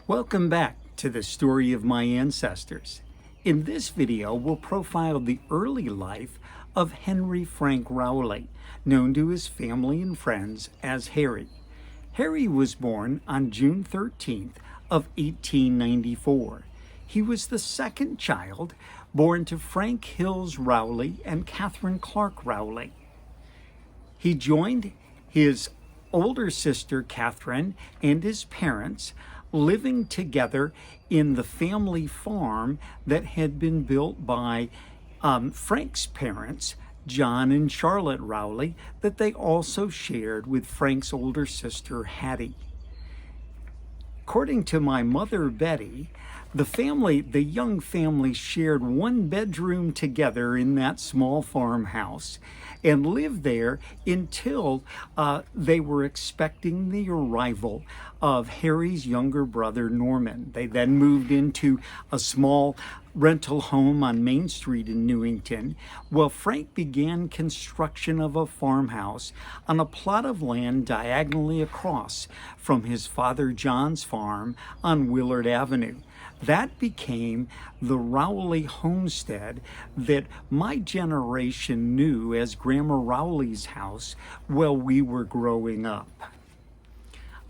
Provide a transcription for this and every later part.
Welcome back to the story of my ancestors. In this video, we'll profile the early life of Henry Frank Rowley, known to his family and friends as Harry. Harry was born on June 13th of 1894. He was the second child born to Frank Hills Rowley and Catherine Clark Rowley. He joined his older sister Catherine and his parents living together in the family farm that had been built by Frank's parents, John and Charlotte Rowley, that they also shared with Frank's older sister Hattie. According to my mother Betty, the young family shared one bedroom together in that small farmhouse and lived there until they were expecting the arrival of Harry's younger brother Norman. They then moved into a small rental home on Main Street in Newington, while Frank began construction of a farmhouse on a plot of land diagonally across from his father John's farm on Willard Avenue. That became the Rowley homestead that my generation knew as Grandma Rowley's house while we were growing up.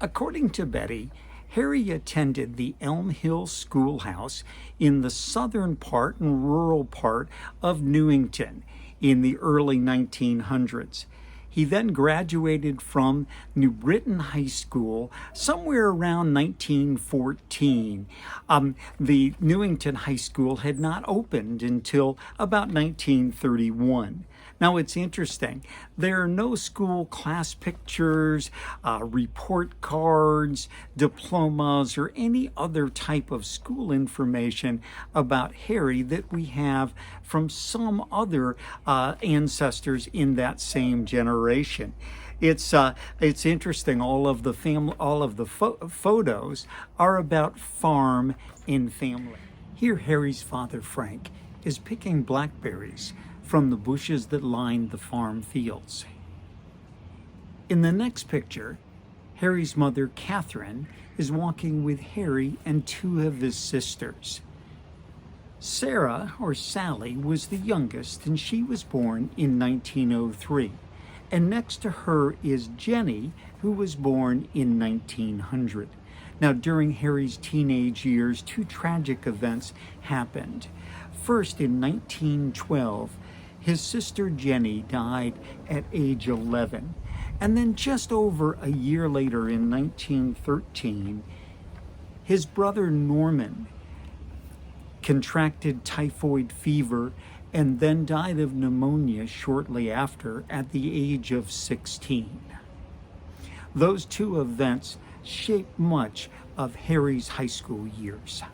According to Betty, Harry attended the Elm Hill Schoolhouse in the southern part and rural part of Newington in the early 1900s. He then graduated from New Britain High School somewhere around 1914. The Newington High School had not opened until about 1931. Now it's interesting, there are no school class pictures, report cards, diplomas, or any other type of school information about Harry that we have from some other ancestors in that same generation. It's interesting. All of the photos are about farm and family. Here, Harry's father Frank is picking blackberries from the bushes that lined the farm fields. In the next picture, Harry's mother Catherine is walking with Harry and two of his sisters. Sarah, or Sally, was the youngest, and she was born in 1903. And next to her is Jenny, who was born in 1900. Now, during Harry's teenage years, two tragic events happened. First, in 1912, his sister Jenny died at age 11. And then just over a year later, in 1913, his brother Norman contracted typhoid fever and then died of pneumonia shortly after at the age of 16. Those two events shaped much of Harry's high school years.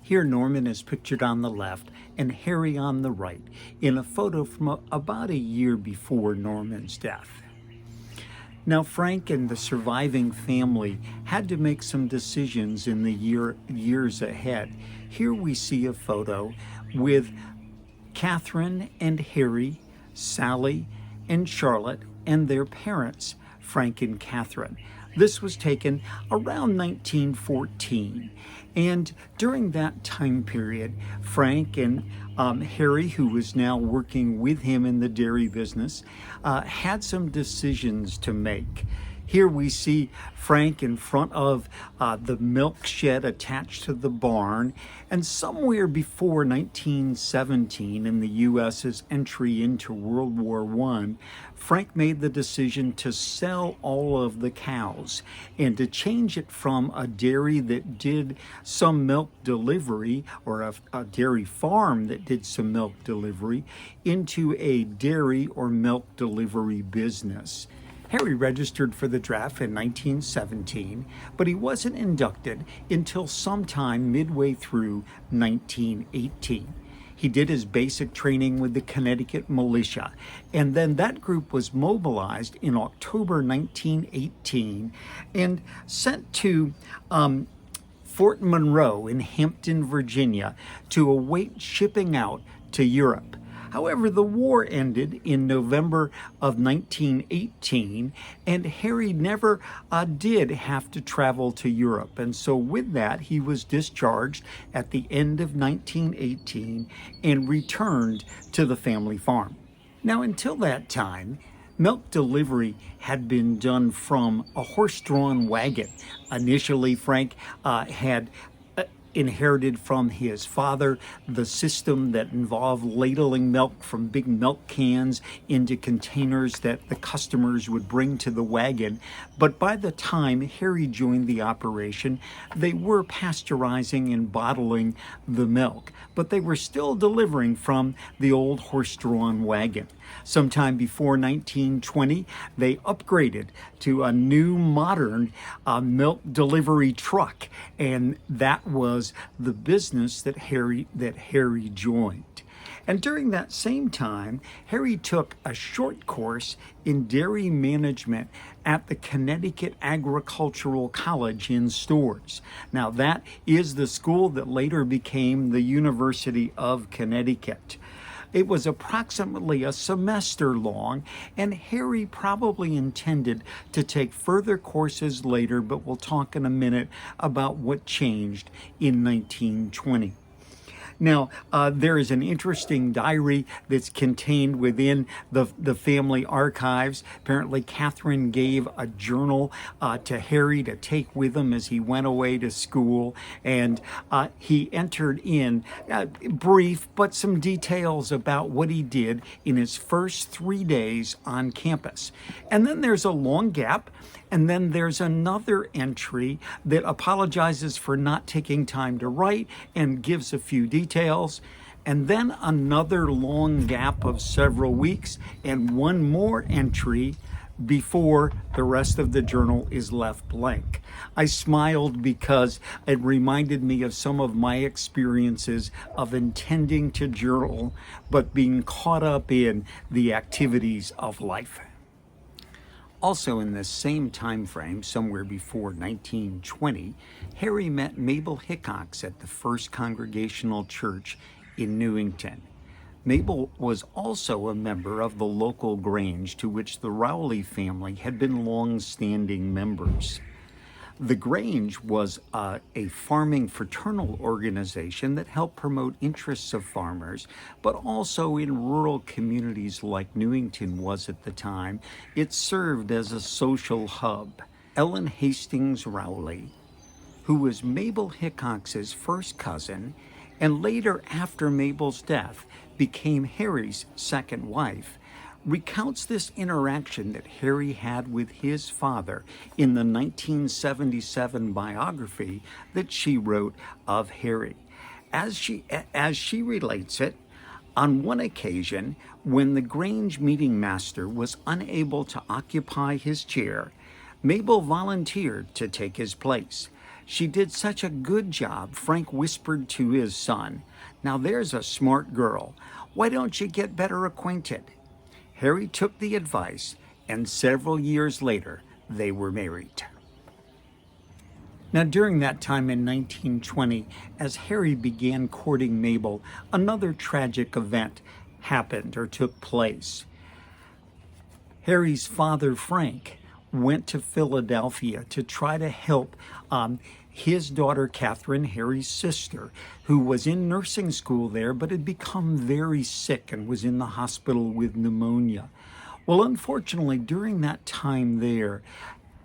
Here Norman is pictured on the left and Harry on the right in a photo from about a year before Norman's death. Now, Frank and the surviving family had to make some decisions in the years ahead. Here we see a photo with Catherine and Harry, Sally and Charlotte, and their parents, Frank and Catherine. This was taken around 1914. And during that time period, Frank and Harry, who was now working with him in the dairy business, had some decisions to make. Here we see Frank in front of the milk shed attached to the barn, and somewhere before 1917, in the U.S.'s entry into World War I, Frank made the decision to sell all of the cows and to change it from a dairy that did some milk delivery, or a dairy farm that did some milk delivery, into a dairy or milk delivery business. Harry registered for the draft in 1917, but he wasn't inducted until sometime midway through 1918. He did his basic training with the Connecticut Militia, and then that group was mobilized in October 1918 and sent to Fort Monroe in Hampton, Virginia, to await shipping out to Europe. However, the war ended in November of 1918, and Harry never did have to travel to Europe. And so with that, he was discharged at the end of 1918 and returned to the family farm. Now, until that time, milk delivery had been done from a horse-drawn wagon. Initially, Frank had inherited from his father the system that involved ladling milk from big milk cans into containers that the customers would bring to the wagon. But by the time Harry joined the operation, they were pasteurizing and bottling the milk, but they were still delivering from the old horse-drawn wagon. Sometime before 1920, they upgraded to a new modern milk delivery truck, and that was the business that Harry joined. And during that same time, Harry took a short course in dairy management at the Connecticut Agricultural College in Storrs. Now, that is the school that later became the University of Connecticut. It was approximately a semester long, and Harry probably intended to take further courses later, but we'll talk in a minute about what changed in 1920. Now, there is an interesting diary that's contained within the family archives. Apparently, Catherine gave a journal to Harry to take with him as he went away to school, and he entered in brief but some details about what he did in his first 3 days on campus. And then there's a long gap, and then there's another entry that apologizes for not taking time to write and gives a few details. And then another long gap of several weeks and one more entry before the rest of the journal is left blank. I smiled because it reminded me of some of my experiences of intending to journal, but being caught up in the activities of life. Also in this same time frame, somewhere before 1920, Harry met Mabel Hickox at the First Congregational Church in Newington. Mabel was also a member of the local Grange to which the Rowley family had been long-standing members. The Grange was a farming fraternal organization that helped promote interests of farmers, but also in rural communities like Newington was at the time. It served as a social hub. Ellen Hastings Rowley, who was Mabel Hickox's first cousin, and later after Mabel's death became Harry's second wife, recounts this interaction that Harry had with his father in the 1977 biography that she wrote of Harry. As she relates it, on one occasion, when the Grange meeting master was unable to occupy his chair, Mabel volunteered to take his place. She did such a good job, Frank whispered to his son, "Now there's a smart girl. Why don't you get better acquainted?" Harry took the advice, and several years later, they were married. Now, during that time in 1920, as Harry began courting Mabel, another tragic event happened or took place. Harry's father, Frank, went to Philadelphia to try to help his daughter, Catherine, Harry's sister, who was in nursing school there but had become very sick and was in the hospital with pneumonia. Well, unfortunately, during that time there,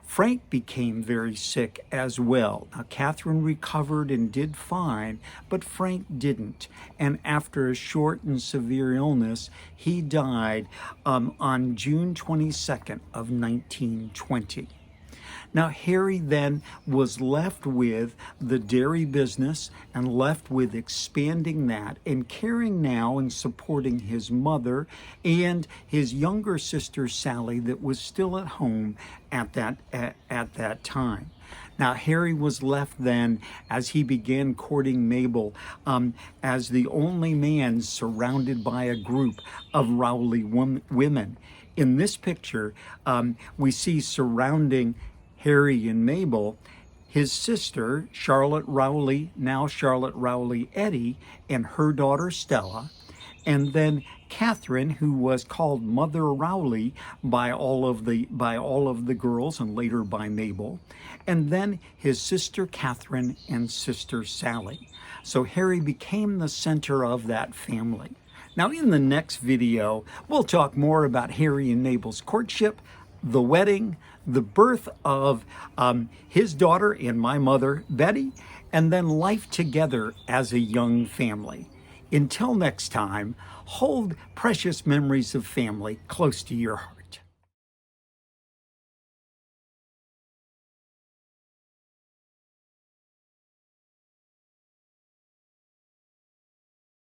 Frank became very sick as well. Now, Catherine recovered and did fine, but Frank didn't. And after a short and severe illness, he died on June 22nd of 1920. Now, Harry then was left with the dairy business and left with expanding that and caring now and supporting his mother and his younger sister, Sally, that was still at home at that time. Now, Harry was left then, as he began courting Mabel, as the only man surrounded by a group of Rowley women. In this picture, we see surrounding Harry and Mabel, his sister, Charlotte Rowley, now Charlotte Rowley Eddy, and her daughter Stella, and then Catherine, who was called Mother Rowley by all of the girls and later by Mabel, and then his sister Catherine and sister Sally. So Harry became the center of that family. Now in the next video, we'll talk more about Harry and Mabel's courtship, the wedding, the birth of his daughter and my mother, Betty, and then life together as a young family. Until next time, hold precious memories of family close to your heart.